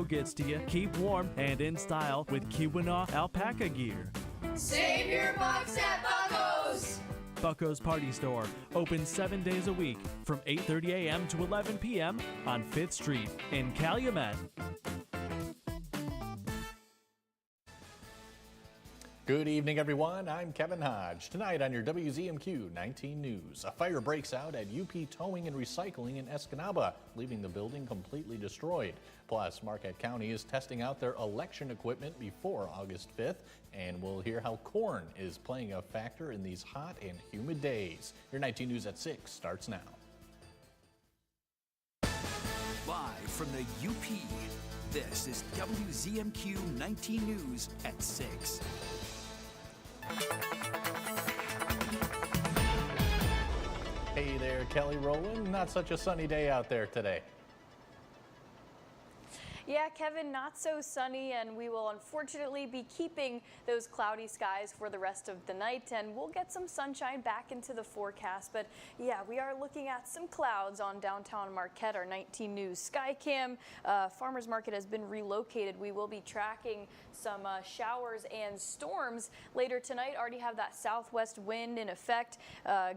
gets to you. Keep warm and in style with Keweenaw alpaca gear. Save your bucks at Bucko's! Bucko's Party Store, open 7 days a week from 8:30 a.m. to 11 p.m. on 5th Street in Calumet. Good evening, everyone. I'm Kevin Hodge. Tonight on your WZMQ 19 News, a fire breaks out at UP Towing and Recycling in Escanaba, leaving the building completely destroyed. Plus, Marquette County is testing out their election equipment before August 5th, and we'll hear how corn is playing a factor in these hot and humid days. Your 19 News at 6 starts now. Live from the UP, this is WZMQ 19 News at 6. Hey there, Kelly Rowland. Not such a sunny day out there today. Yeah, Kevin, not so sunny, and we will unfortunately be keeping those cloudy skies for the rest of the night, and we'll get some sunshine back into the forecast. But yeah, we are looking at some clouds on downtown Marquette. Our 19 News Skycam Farmers Market has been relocated. We will be tracking some showers and storms later tonight. Already have that southwest wind in effect,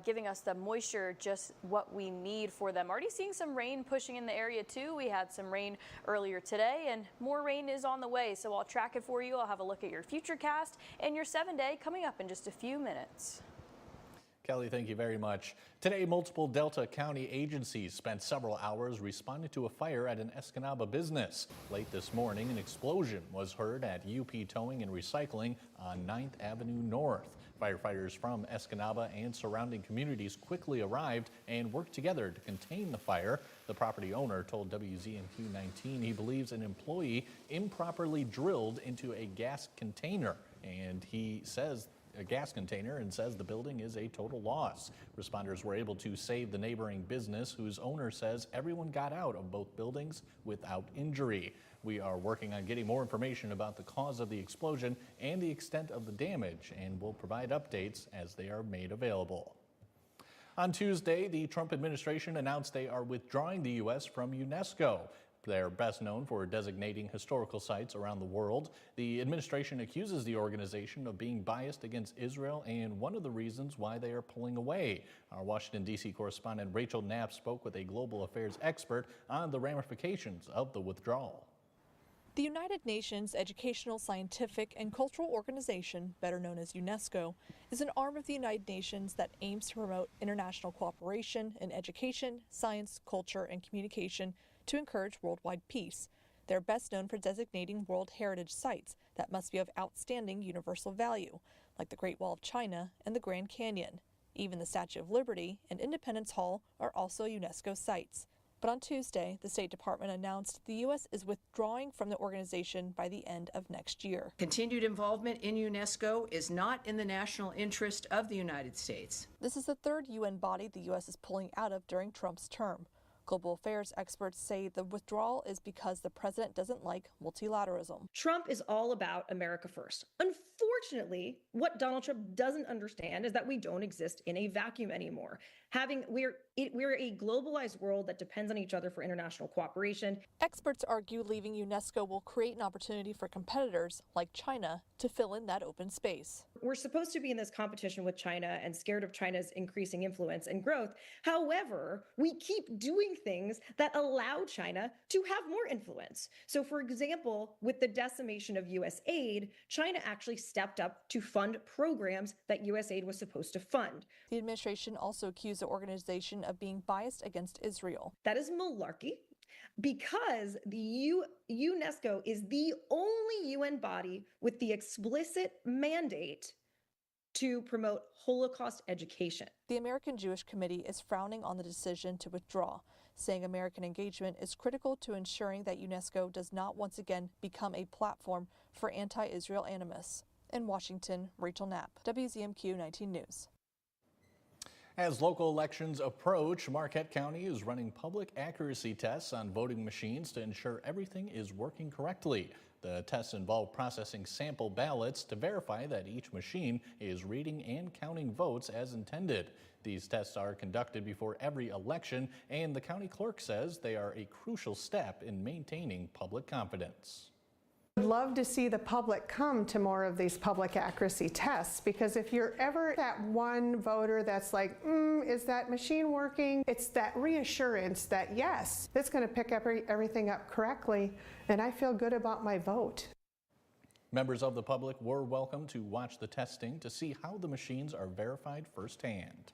giving us the moisture, just what we need for them. Already seeing some rain pushing in the area too. We had some rain earlier today, and more rain is on the way, so I'll track it for you. I'll have a look at your futurecast and your 7-day coming up in just a few minutes. Kelly, thank you very much. Today, multiple Delta County agencies spent several hours responding to a fire at an Escanaba business. Late this morning, an explosion was heard at UP Towing and Recycling on 9th Avenue North. Firefighters from Escanaba and surrounding communities quickly arrived and worked together to contain the fire. The property owner told WZMQ 19 he believes an employee improperly drilled into a gas container, and says the building is a total loss. Responders were able to save the neighboring business, whose owner says everyone got out of both buildings without injury. We are working on getting more information about the cause of the explosion and the extent of the damage, and we'll provide updates as they are made available. On Tuesday, the Trump administration announced they are withdrawing the U.S. from UNESCO. They're best known for designating historical sites around the world. The administration accuses the organization of being biased against Israel, and one of the reasons why they are pulling away. Our Washington, D.C. correspondent Rachel Knapp spoke with a global affairs expert on the ramifications of the withdrawal. The United Nations Educational, Scientific, and Cultural Organization, better known as UNESCO, is an arm of the United Nations that aims to promote international cooperation in education, science, culture, and communication to encourage worldwide peace. They're best known for designating World Heritage Sites that must be of outstanding universal value, like the Great Wall of China and the Grand Canyon. Even the Statue of Liberty and Independence Hall are also UNESCO sites. But on Tuesday, the State Department announced the U.S. is withdrawing from the organization by the end of next year. Continued involvement in UNESCO is not in the national interest of the United States. This is the third UN body the U.S. is pulling out of during Trump's term. Global affairs experts say the withdrawal is because the president doesn't like multilateralism. Trump is all about America first. Unfortunately, what Donald Trump doesn't understand is that we don't exist in a vacuum anymore. We're a globalized world that depends on each other for international cooperation. Experts argue leaving UNESCO will create an opportunity for competitors like China to fill in that open space. We're supposed to be in this competition with China and scared of China's increasing influence and growth. However, we keep doing things that allow China to have more influence. So, for example, with the decimation of U.S. aid, China actually stepped up to fund programs that U.S. aid was supposed to fund. The administration also accused the organization of being biased against Israel. That is malarkey, because the UNESCO is the only UN body with the explicit mandate to promote Holocaust education. The American Jewish Committee is frowning on the decision to withdraw, saying American engagement is critical to ensuring that UNESCO does not once again become a platform for anti-Israel animus. In Washington, Rachel Knapp, WZMQ 19 News. As local elections approach, Marquette County is running public accuracy tests on voting machines to ensure everything is working correctly. The tests involve processing sample ballots to verify that each machine is reading and counting votes as intended. These tests are conducted before every election, and the county clerk says they are a crucial step in maintaining public confidence. I'd love to see the public come to more of these public accuracy tests, because if you're ever that one voter that's like, is that machine working? It's that reassurance that yes, it's going to pick everything up correctly, and I feel good about my vote. Members of the public were welcome to watch the testing to see how the machines are verified firsthand.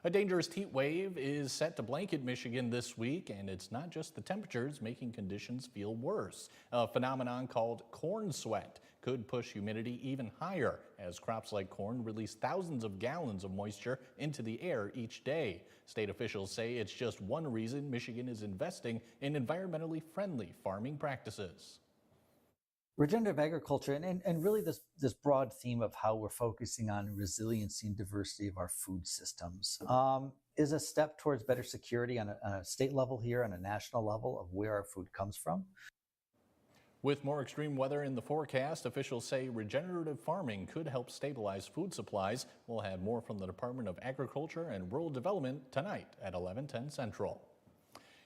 A dangerous heat wave is set to blanket Michigan this week, and it's not just the temperatures making conditions feel worse. A phenomenon called corn sweat could push humidity even higher as crops like corn release thousands of gallons of moisture into the air each day. State officials say it's just one reason Michigan is investing in environmentally friendly farming practices. Regenerative agriculture and really this broad theme of how we're focusing on resiliency and diversity of our food systems is a step towards better security on a state level here, on a national level of where our food comes from. With more extreme weather in the forecast, officials say regenerative farming could help stabilize food supplies. We'll have more from the Department of Agriculture and Rural Development tonight at 11:10 Central.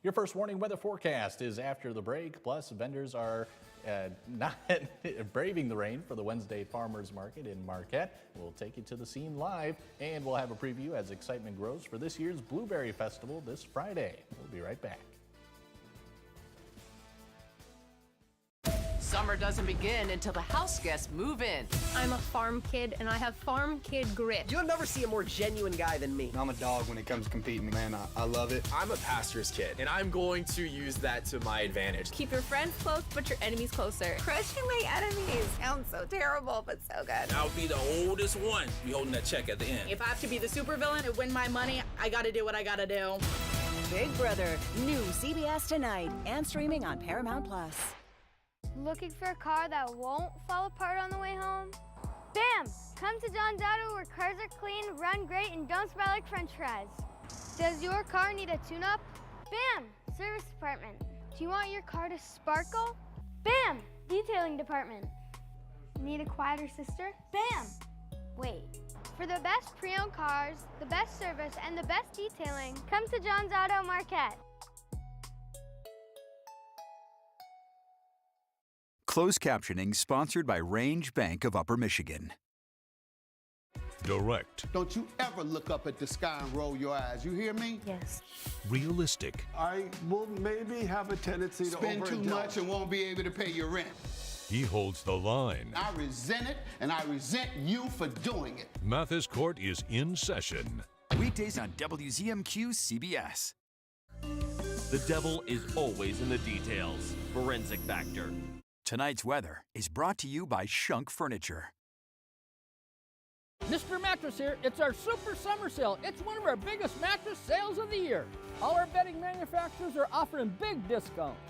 Your first warning weather forecast is after the break, plus vendors are not braving the rain for the Wednesday Farmers Market in Marquette. We'll take you to the scene live, and we'll have a preview as excitement grows for this year's Blueberry Festival this Friday. We'll be right back. Summer doesn't begin until the house guests move in. I'm a farm kid, and I have farm kid grit. You'll never see a more genuine guy than me. I'm a dog when it comes to competing, man. I love it. I'm a pastor's kid, and I'm going to use that to my advantage. Keep your friends close, but your enemies closer. Crushing my enemies sounds so terrible, but so good. I'll be the oldest one. Be holding that check at the end. If I have to be the supervillain and win my money, I gotta do what I gotta do. Big Brother, new CBS tonight, and streaming on Paramount+. Looking for a car that won't fall apart on the way home? Bam! Come to John's Auto where cars are clean, run great, and don't smell like french fries. Does your car need a tune-up? Bam! Service department. Do you want your car to sparkle? Bam! Detailing department. Need a quieter sister? Bam! Wait. For the best pre-owned cars, the best service, and the best detailing, come to John's Auto Marquette. Closed captioning sponsored by Range Bank of Upper Michigan. Direct. Don't you ever look up at the sky and roll your eyes. You hear me? Yes. Realistic. I will maybe have a tendency to spend too much and won't be able to pay your rent. He holds the line. I resent it, and I resent you for doing it. Mathis Court is in session. Weekdays on WZMQ CBS. The devil is always in the details. Forensic Factor. Tonight's weather is brought to you by Shunk Furniture. Mr. Mattress here. It's our Super Summer Sale. It's one of our biggest mattress sales of the year. All our bedding manufacturers are offering big discounts.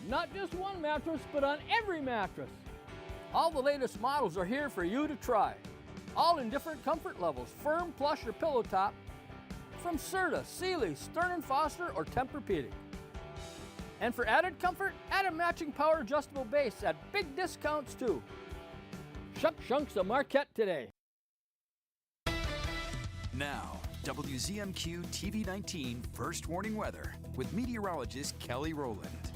Not just one mattress, but on every mattress. All the latest models are here for you to try. All in different comfort levels, firm, plush, or pillow top, from Serta, Sealy, Stearn & Foster, or Tempur-Pedic. And for added comfort, add a matching power adjustable base at big discounts too. Shunks of Marquette today. Now, WZMQ TV 19 First Warning Weather with meteorologist Kelly Rowland.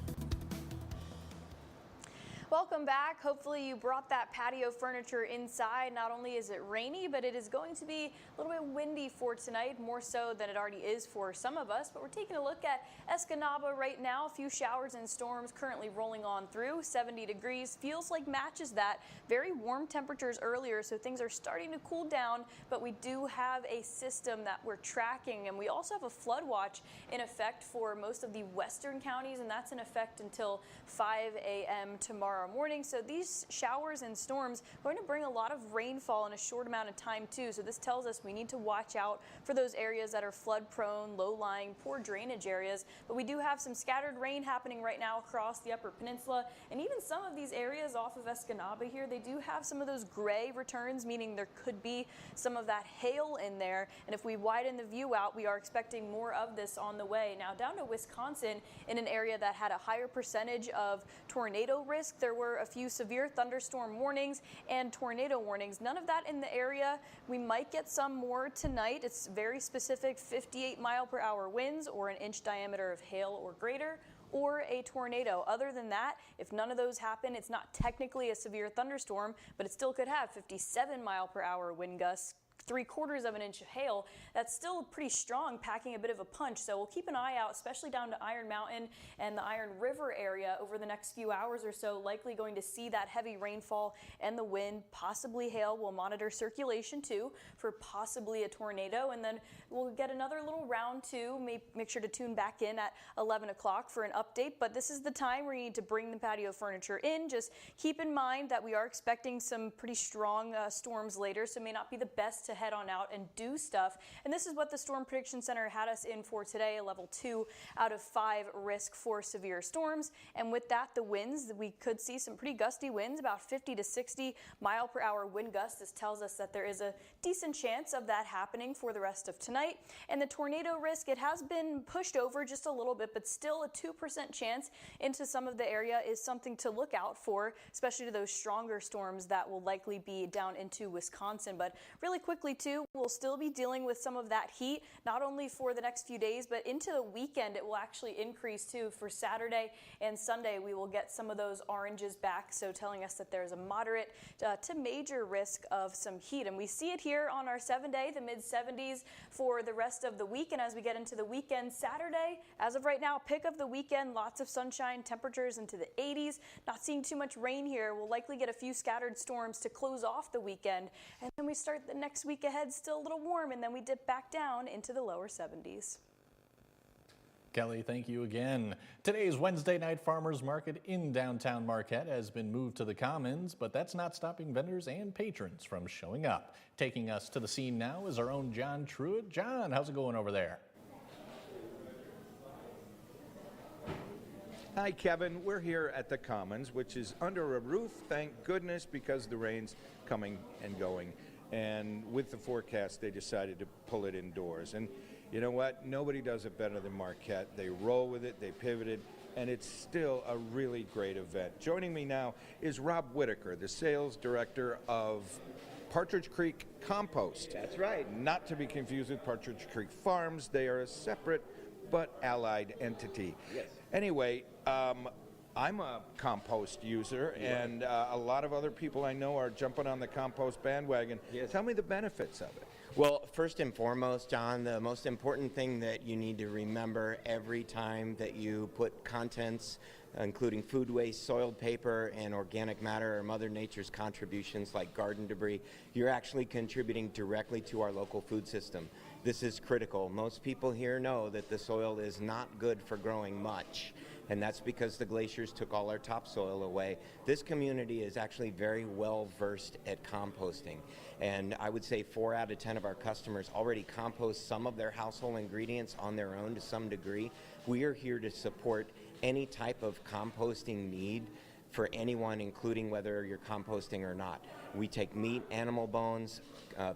Welcome back. Hopefully you brought that patio furniture inside. Not only is it rainy, but it is going to be a little bit windy for tonight, more so than it already is for some of us. But we're taking a look at Escanaba right now. A few showers and storms currently rolling on through. 70 degrees feels like matches that. Very warm temperatures earlier, so things are starting to cool down. But we do have a system that we're tracking, and we also have a flood watch in effect for most of the western counties, and that's in effect until 5 a.m. tomorrow tomorrow morning. So these showers and storms are going to bring a lot of rainfall in a short amount of time too. So this tells us we need to watch out for those areas that are flood prone, low-lying, poor drainage areas. But we do have some scattered rain happening right now across the Upper Peninsula, and even some of these areas off of Escanaba here, they do have some of those gray returns, meaning there could be some of that hail in there. And if we widen the view out, we are expecting more of this on the way. Now down to Wisconsin, in an area that had a higher percentage of tornado risk, there were a few severe thunderstorm warnings and tornado warnings. None of that in the area. We might get some more tonight. It's very specific, 58-mile-per-hour winds or an inch diameter of hail or greater, or a tornado. Other than that, if none of those happen, it's not technically a severe thunderstorm, but it still could have 57-mile-per-hour wind gusts, 3/4 of an inch of hail. That's still pretty strong, packing a bit of a punch. So we'll keep an eye out, especially down to Iron Mountain and the Iron River area over the next few hours or so. Likely going to see that heavy rainfall and the wind, possibly hail. We'll monitor circulation too for possibly a tornado, and then we'll get another little round too. Make sure to tune back in at 11 o'clock for an update. But this is the time where you need to bring the patio furniture in. Just keep in mind that we are expecting some pretty strong storms later, so it may not be the best to head on out and do stuff. And this is what the Storm Prediction Center had us in for today, a level 2 out of 5 risk for severe storms. And with that, the winds, we could see some pretty gusty winds, about 50 to 60 mile per hour wind gusts. This tells us that there is a decent chance of that happening for the rest of tonight. And the tornado risk, it has been pushed over just a little bit, but still a 2% chance into some of the area is something to look out for, especially to those stronger storms that will likely be down into Wisconsin. But really quickly too, we'll still be dealing with some of that heat, not only for the next few days, but into the weekend it will actually increase too. For Saturday and Sunday, we will get some of those oranges back, so telling us that there's a moderate to major risk of some heat. And we see it here on our 7-day, the mid-70s for the rest of the week. And as we get into the weekend, Saturday, as of right now, pick of the weekend, lots of sunshine, temperatures into the 80s. Not seeing too much rain here. We'll likely get a few scattered storms to close off the weekend. And then we start the next week ahead still a little warm, and then we dip back down into the lower 70s. Kelly, thank you again. Today's Wednesday night farmers market in downtown Marquette has been moved to the Commons, but that's not stopping vendors and patrons from showing up. Taking us to the scene now is our own John Truitt. John, how's it going over there? Hi, Kevin. We're here at the Commons, which is under a roof, thank goodness, because the rain's coming and going. And with the forecast, they decided to pull it indoors. And you know what? Nobody does it better than Marquette. They roll with it, they pivoted, and it's still a really great event. Joining me now is Rob Whitaker, the sales director of Partridge Creek Compost. That's right. Not to be confused with Partridge Creek Farms. They are a separate but allied entity. Yes. Anyway, I'm a compost user, and a lot of other people I know are jumping on the compost bandwagon. Yes. Tell me the benefits of it. Well, first and foremost, John, the most important thing that you need to remember every time that you put contents, including food waste, soiled paper, and organic matter, or Mother Nature's contributions like garden debris, you're actually contributing directly to our local food system. This is critical. Most people here know that the soil is not good for growing much, and that's because the glaciers took all our topsoil away. This community is actually very well versed at composting, and I would say 4 out of 10 of our customers already compost some of their household ingredients on their own to some degree. We are here to support any type of composting need for anyone, including whether you're composting or not. We take meat, animal bones,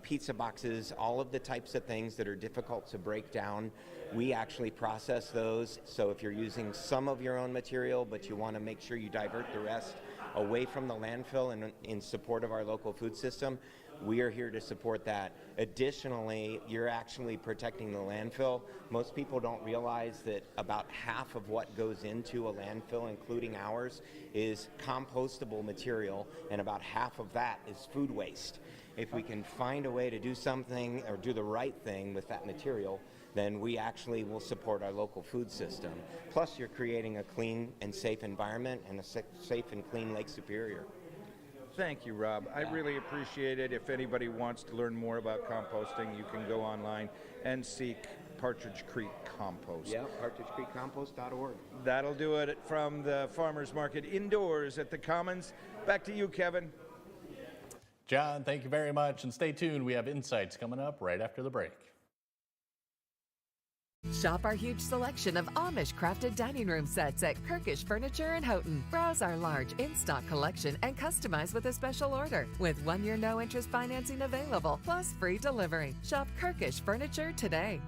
pizza boxes, all of the types of things that are difficult to break down. We actually process those, so if you're using some of your own material but you want to make sure you divert the rest away from the landfill and in support of our local food system, we are here to support that. Additionally, you're actually protecting the landfill. Most people don't realize that about half of what goes into a landfill, including ours, is compostable material, and about half of that is food waste. If we can find a way to do something or do the right thing with that material, then we actually will support our local food system. Plus, you're creating a clean and safe environment and a safe and clean Lake Superior. Thank you, Rob. I really appreciate it. If anybody wants to learn more about composting, you can go online and seek Partridge Creek compost. Yeah, PartridgeCreekCompost.org. That'll do it from the farmers market indoors at the Commons. Back to you, Kevin. John, thank you very much, and stay tuned. We have insights coming up right after the break. Shop our huge selection of Amish crafted dining room sets at Kirkish Furniture in Houghton. Browse our large in-stock collection and customize with a special order with 1-year no-interest financing available, plus free delivery. Shop Kirkish Furniture today.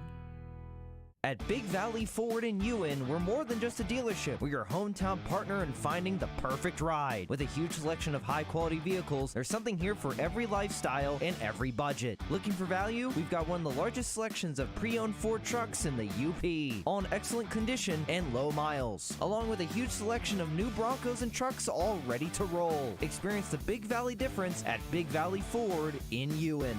At Big Valley Ford in Ewan, we're more than just a dealership. We're your hometown partner in finding the perfect ride. With a huge selection of high-quality vehicles, there's something here for every lifestyle and every budget. Looking for value? We've got one of the largest selections of pre-owned Ford trucks in the UP, all in excellent condition and low miles, along with a huge selection of new Broncos and trucks all ready to roll. Experience the Big Valley difference at Big Valley Ford in Ewan.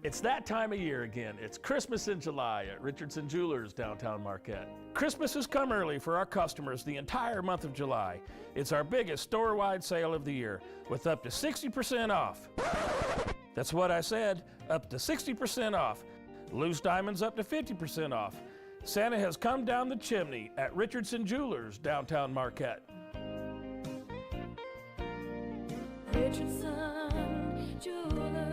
It's that time of year again. It's Christmas in July at Richardson Jewelers, downtown Marquette. Christmas has come early for our customers the entire month of July. It's our biggest store-wide sale of the year, with up to 60% off. That's what I said, up to 60% off. Loose diamonds up to 50% off. Santa has come down the chimney at Richardson Jewelers, downtown Marquette. Richardson Jewelers.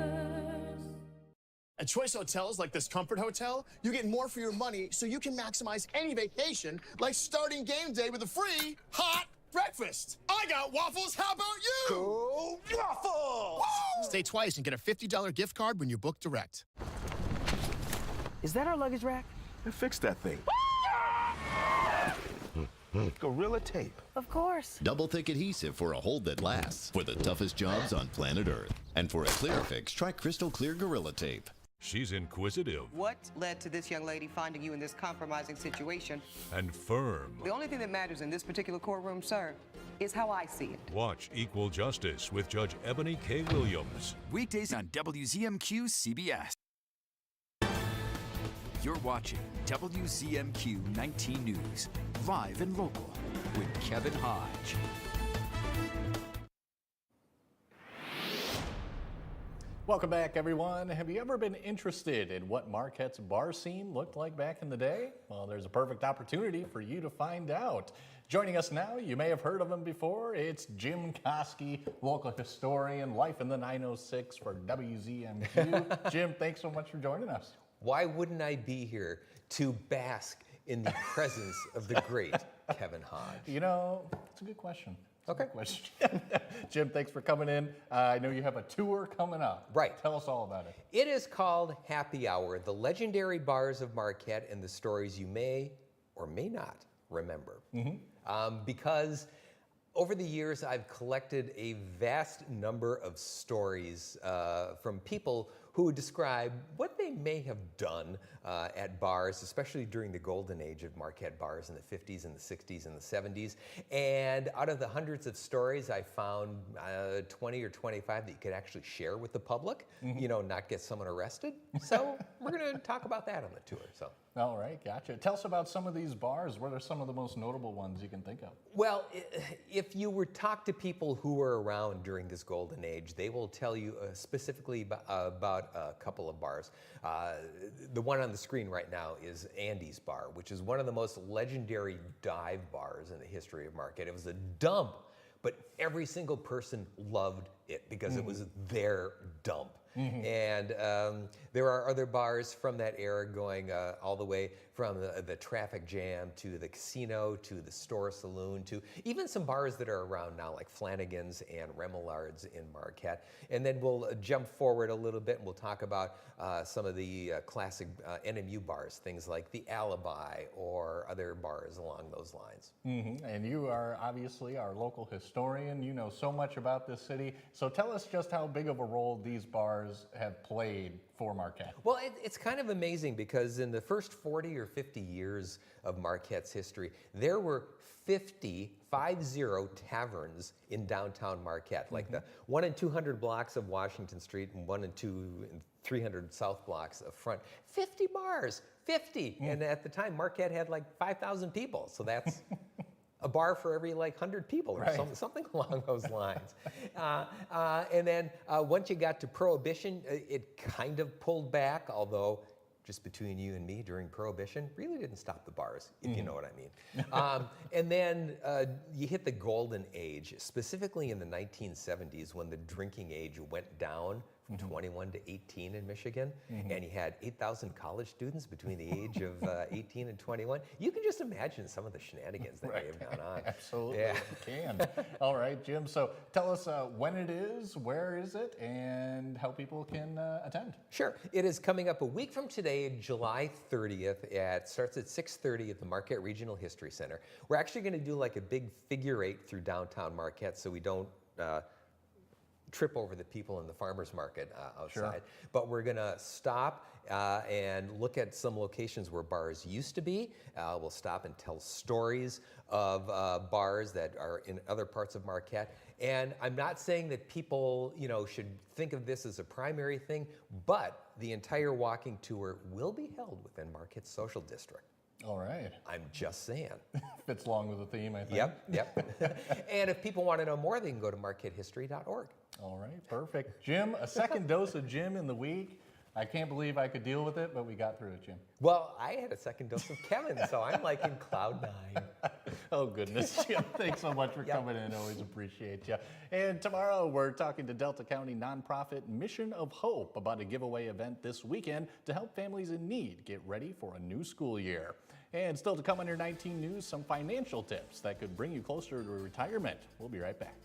At Choice Hotels, like this Comfort Hotel, you get more for your money so you can maximize any vacation, like starting game day with a free hot breakfast. I got waffles, how about you? Go Waffles! Woo! Stay twice and get a $50 gift card when you book direct. Is that our luggage rack? Fix that thing. Gorilla Tape. Of course. Double thick adhesive for a hold that lasts. For the toughest jobs on planet Earth. And for a clear fix, try Crystal Clear Gorilla Tape. She's inquisitive. What led to this young lady finding you in this compromising situation? And firm. The only thing that matters in this particular courtroom, sir, is how I see it. Watch Equal Justice with Judge Ebony K. Williams. Weekdays on WZMQ CBS. You're watching WZMQ 19 News, live and local, with Kevin Hodge. Welcome back, everyone. Have you ever been interested in what Marquette's bar scene looked like back in the day? Well, there's a perfect opportunity for you to find out. Joining us now, you may have heard of him before, it's Jim Koski, local historian, life in the 906 for WZMQ. Jim, thanks so much for joining us. Why wouldn't I be here to bask in the presence of the great Kevin Hodge? You know, it's a good question. Okay. Question. Jim, thanks for coming in. I know you have a tour coming up. Right. Tell us all about it. It is called Happy Hour, the legendary bars of Marquette and the stories you may or may not remember. Because over the years, I've collected a vast number of stories from people who describe what they may have done at bars, especially during the golden age of Marquette bars in the 50s and the 60s and the 70s. And out of the hundreds of stories, I found 20 or 25 that you could actually share with the public, you know, not get someone arrested. So we're going to talk about that on the tour. So. All right, gotcha. Tell us about some of these bars. What are some of the most notable ones you can think of? Well, if you were to talk to people who were around during this golden age, they will tell you specifically about a couple of bars. The one on the screen right now is Andy's Bar, which is one of the most legendary dive bars in the history of Marquette. It was a dump, but every single person loved it because it was their dump. And there are other bars from that era going all the way from the traffic jam to the casino to the store saloon to even some bars that are around now like Flanagan's and Remolard's in Marquette. And then we'll jump forward a little bit and we'll talk about some of the classic NMU bars, things like the Alibi or other bars along those lines. And you are obviously our local historian. You know so much about this city. So tell us just how big of a role these bars have played for Marquette. Well, it's kind of amazing because in the first 40 or 50 years of Marquette's history, there were 50 taverns in downtown Marquette, like the 1 and 200 blocks of Washington Street and 1 and 2 and 300 South blocks of Front. 50 bars, 50. And at the time, Marquette had like 5,000 people. So that's a bar for every like 100 people or something along those lines. And then once you got to Prohibition, it kind of pulled back, although just between you and me during Prohibition, really didn't stop the bars, if you know what I mean. And then you hit the golden age, specifically in the 1970s when the drinking age went down from 21 to 18 in Michigan, and you had 8,000 college students between the age of 18 and 21. You can just imagine some of the shenanigans that may have gone on. Absolutely, you can. All right, Jim, so tell us when it is, where is it, and how people can attend. Sure. It is coming up a week from today, July 30th. It starts at 6:30 at the Marquette Regional History Center. We're actually going to do like a big figure eight through downtown Marquette so we don't trip over the people in the farmers market outside. But we're going to stop and look at some locations where bars used to be. We'll stop and tell stories of bars that are in other parts of Marquette. And I'm not saying that people, should think of this as a primary thing, but the entire walking tour will be held within Marquette's social district. All right. I'm just saying. Fits along with the theme, I think. Yep. And if people want to know more, they can go to marquettehistory.org. All right, perfect. Jim, a second dose of Jim in the week. I can't believe I could deal with it, but we got through it, Jim. Well, I had a second dose of Kevin, so I'm like in cloud nine. Oh, goodness, Jim. Thanks so much for coming in. Always appreciate you. And tomorrow, we're talking to Delta County nonprofit Mission of Hope about a giveaway event this weekend to help families in need get ready for a new school year. And still to come on your 19 News, some financial tips that could bring you closer to retirement. We'll be right back.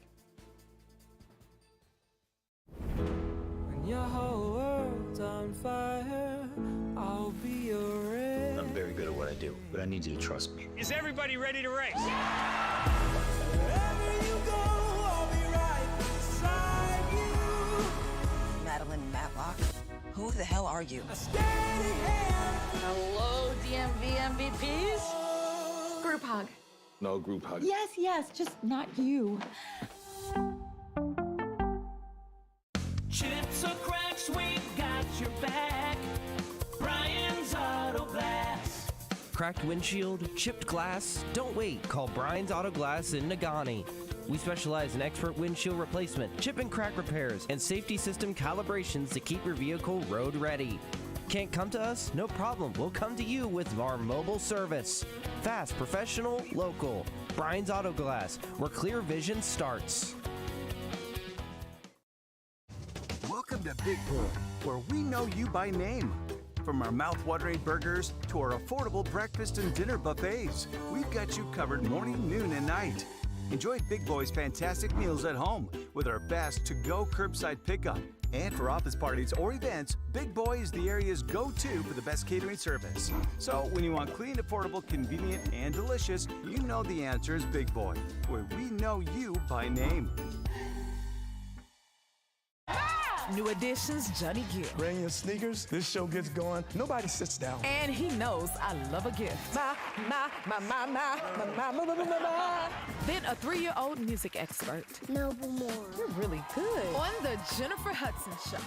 When your whole world's on fire, I'll be your end. I'm very good at what I do, but I need you to trust me. Is everybody ready to race? Wherever you go, I'll be right beside you. Madeline Matlock? Who the hell are you? A steady hand. Hello, DMV MVPs. Group hug. No group hug. Yes, just not you. Chips or cracks, we got your back. Brian's Auto Glass. Cracked windshield, chipped glass? Don't wait. Call Brian's Auto Glass in Nagani. We specialize in expert windshield replacement, chip and crack repairs, and safety system calibrations to keep your vehicle road ready. Can't come to us? No problem. We'll come to you with our mobile service. Fast, professional, local. Brian's Auto Glass, where clear vision starts. Welcome to Big Boy, where we know you by name. From our mouth-watering burgers to our affordable breakfast and dinner buffets, we've got you covered morning, noon, and night. Enjoy Big Boy's fantastic meals at home with our best to-go curbside pickup. And for office parties or events, Big Boy is the area's go-to for the best catering service. So when you want clean, affordable, convenient, and delicious, you know the answer is Big Boy, where we know you by name. New Edition's Johnny Gill. Bring your sneakers. This show gets going. Nobody sits down. And he knows I love a gift. My. Then a 3-year-old music expert. Noble Moore. You're really good. On the Jennifer Hudson Show.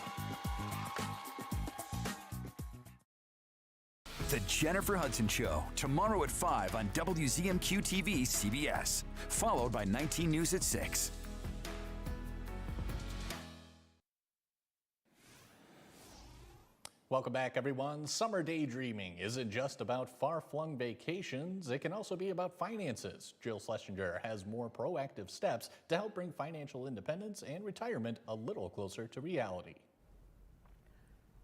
The Jennifer Hudson Show, tomorrow at 5 on WZMQ TV CBS, followed by 19 News at 6. Welcome back, everyone. Summer daydreaming isn't just about far-flung vacations. It can also be about finances. Jill Schlesinger has more proactive steps to help bring financial independence and retirement a little closer to reality.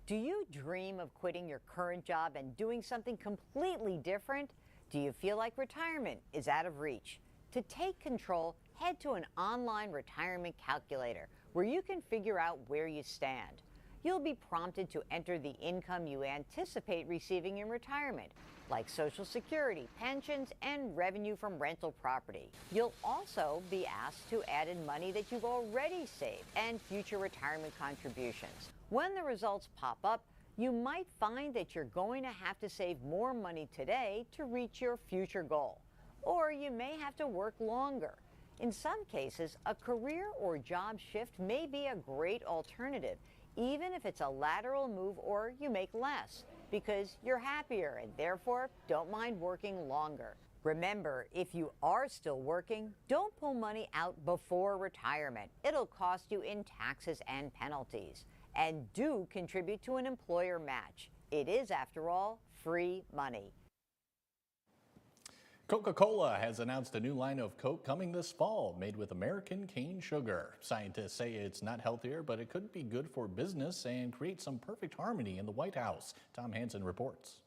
Do you dream of quitting your current job and doing something completely different? Do you feel like retirement is out of reach? To take control, head to an online retirement calculator where you can figure out where you stand. You'll be prompted to enter the income you anticipate receiving in retirement, like Social Security, pensions, and revenue from rental property. You'll also be asked to add in money that you've already saved and future retirement contributions. When the results pop up, you might find that you're going to have to save more money today to reach your future goal. Or you may have to work longer. In some cases, a career or job shift may be a great alternative, even if it's a lateral move or you make less, because you're happier and therefore don't mind working longer. Remember, if you are still working, don't pull money out before retirement. It'll cost you in taxes and penalties. And do contribute to an employer match. It is, after all, free money. Coca-Cola has announced a new line of Coke coming this fall, made with American cane sugar. Scientists say it's not healthier, but it could be good for business and create some perfect harmony in the White House. Tom Hansen reports.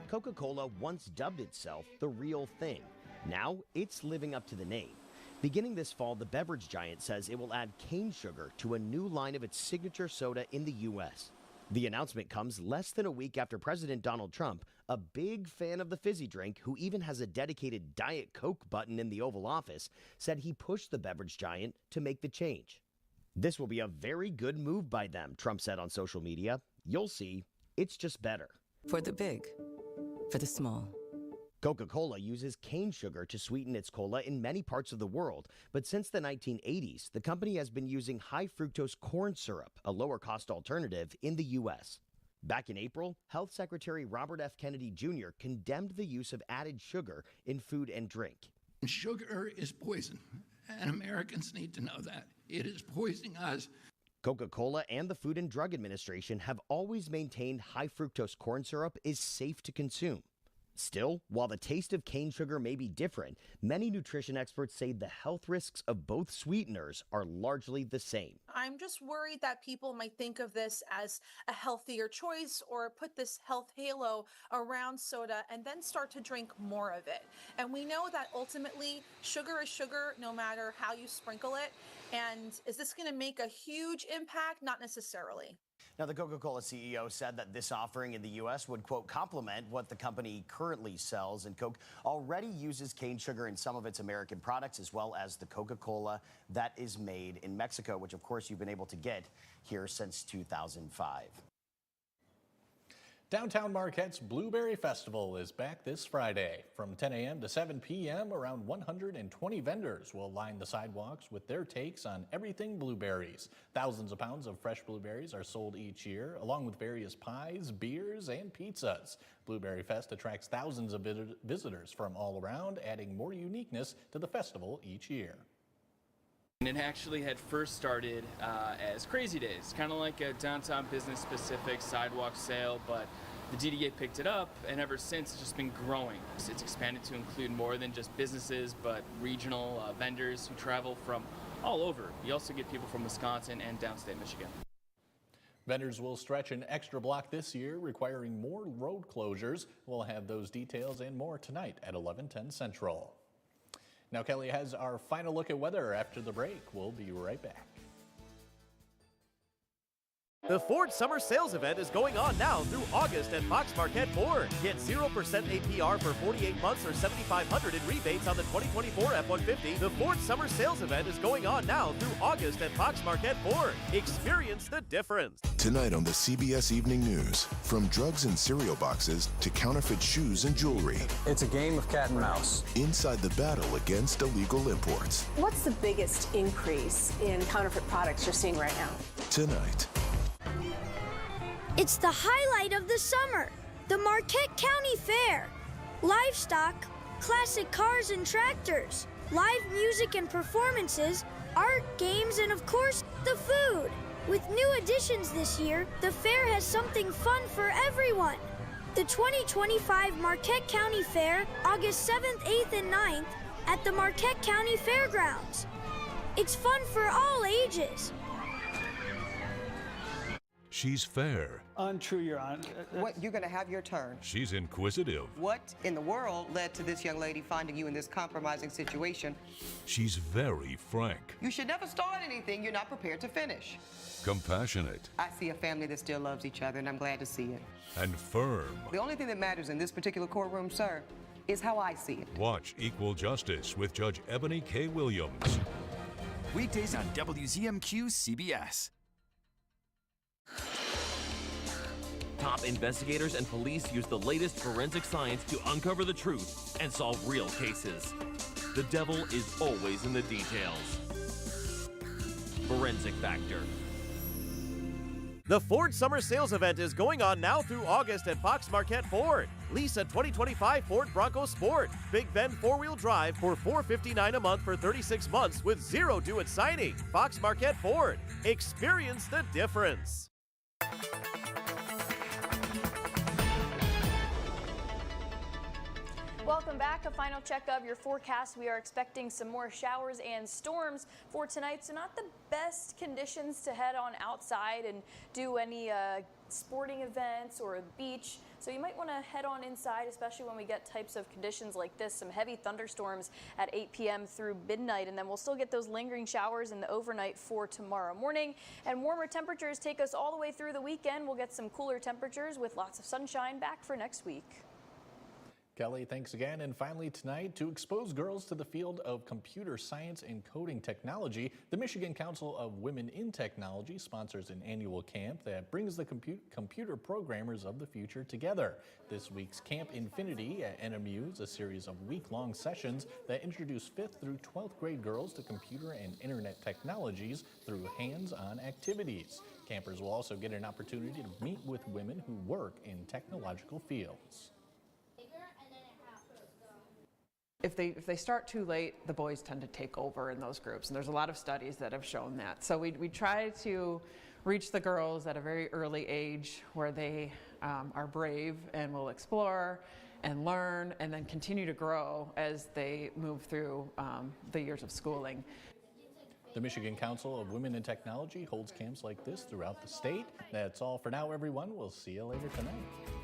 Coca-Cola once dubbed itself the real thing. Now it's living up to the name. Beginning this fall, the beverage giant says it will add cane sugar to a new line of its signature soda in the U.S. The announcement comes less than a week after President Donald Trump, a big fan of the fizzy drink who even has a dedicated Diet Coke button in the Oval Office, said he pushed the beverage giant to make the change. This will be a very good move by them, Trump said on social media. You'll see, it's just better. For the big, for the small. Coca-Cola uses cane sugar to sweeten its cola in many parts of the world, but since the 1980s, the company has been using high-fructose corn syrup, a lower-cost alternative, in the U.S. Back in April, Health Secretary Robert F. Kennedy Jr. condemned the use of added sugar in food and drink. Sugar is poison, and Americans need to know that. It is poisoning us. Coca-Cola and the Food and Drug Administration have always maintained high-fructose corn syrup is safe to consume. Still, while the taste of cane sugar may be different, many nutrition experts say the health risks of both sweeteners are largely the same. I'm just worried that people might think of this as a healthier choice or put this health halo around soda and then start to drink more of it. And we know that ultimately sugar is sugar no matter how you sprinkle it. And is this going to make a huge impact? Not necessarily. Now, the Coca-Cola CEO said that this offering in the U.S. would, quote, complement what the company currently sells. And Coke already uses cane sugar in some of its American products, as well as the Coca-Cola that is made in Mexico, which, of course, you've been able to get here since 2005. Downtown Marquette's Blueberry Festival is back this Friday. From 10 a.m. to 7 p.m., around 120 vendors will line the sidewalks with their takes on everything blueberries. Thousands of pounds of fresh blueberries are sold each year, along with various pies, beers, and pizzas. Blueberry Fest attracts thousands of visitors from all around, adding more uniqueness to the festival each year. And it actually had first started as Crazy Days, kind of like a downtown business-specific sidewalk sale, but the DDA picked it up, and ever since it's just been growing. It's expanded to include more than just businesses, but regional vendors who travel from all over. You also get people from Wisconsin and downstate Michigan. Vendors will stretch an extra block this year, requiring more road closures. We'll have those details and more tonight at 11:10 Central. Now, Kelly has our final look at weather after the break. We'll be right back. The Ford Summer Sales Event is going on now through August at Fox Marquette Ford. Get 0% APR for 48 months or $7,500 in rebates on the 2024 F-150. The Ford Summer Sales Event is going on now through August at Fox Marquette Ford. Experience the difference. Tonight on the CBS Evening News, from drugs and cereal boxes to counterfeit shoes and jewelry. It's a game of cat and mouse. Inside the battle against illegal imports. What's the biggest increase in counterfeit products you're seeing right now? Tonight. It's the highlight of the summer, the Marquette County Fair. Livestock, classic cars and tractors, live music and performances, art, games, and of course, the food. With new additions this year, the fair has something fun for everyone. The 2025 Marquette County Fair, August 7th, 8th, and 9th at the Marquette County Fairgrounds. It's fun for all ages. She's fair. Untrue, Your Honor. What, you're going to have your turn. She's inquisitive. What in the world led to this young lady finding you in this compromising situation? She's very frank. You should never start anything you're not prepared to finish. Compassionate. I see a family that still loves each other, and I'm glad to see it. And firm. The only thing that matters in this particular courtroom, sir, is how I see it. Watch Equal Justice with Judge Ebony K. Williams. Weekdays on WZMQ CBS. Top investigators and police use the latest forensic science to uncover the truth and solve real cases. The devil is always in the details. Forensic Factor. The Ford Summer Sales Event is going on now through August at Fox Marquette Ford. Lease a 2025 Ford Bronco Sport, Big Bend 4-wheel drive for $459 a month for 36 months with zero due at signing. Fox Marquette Ford. Experience the difference. Welcome back. A final check of your forecast. We are expecting some more showers and storms for tonight, so not the best conditions to head on outside and do any sporting events or the beach. So you might want to head on inside, especially when we get types of conditions like this. Some heavy thunderstorms at 8 p.m. through midnight, and then we'll still get those lingering showers in the overnight for tomorrow morning. And warmer temperatures take us all the way through the weekend. We'll get some cooler temperatures with lots of sunshine back for next week. Kelly, thanks again. And finally tonight, to expose girls to the field of computer science and coding technology, the Michigan Council of Women in Technology sponsors an annual camp that brings the computer programmers of the future together. This week's Camp Infinity at NMU is a series of week-long sessions that introduce 5th through 12th grade girls to computer and internet technologies through hands-on activities. Campers will also get an opportunity to meet with women who work in technological fields. If they start too late, the boys tend to take over in those groups, and there's a lot of studies that have shown that. So we try to reach the girls at a very early age where they are brave and will explore and learn and then continue to grow as they move through the years of schooling. The Michigan Council of Women in Technology holds camps like this throughout the state. That's all for now, everyone. We'll see you later tonight.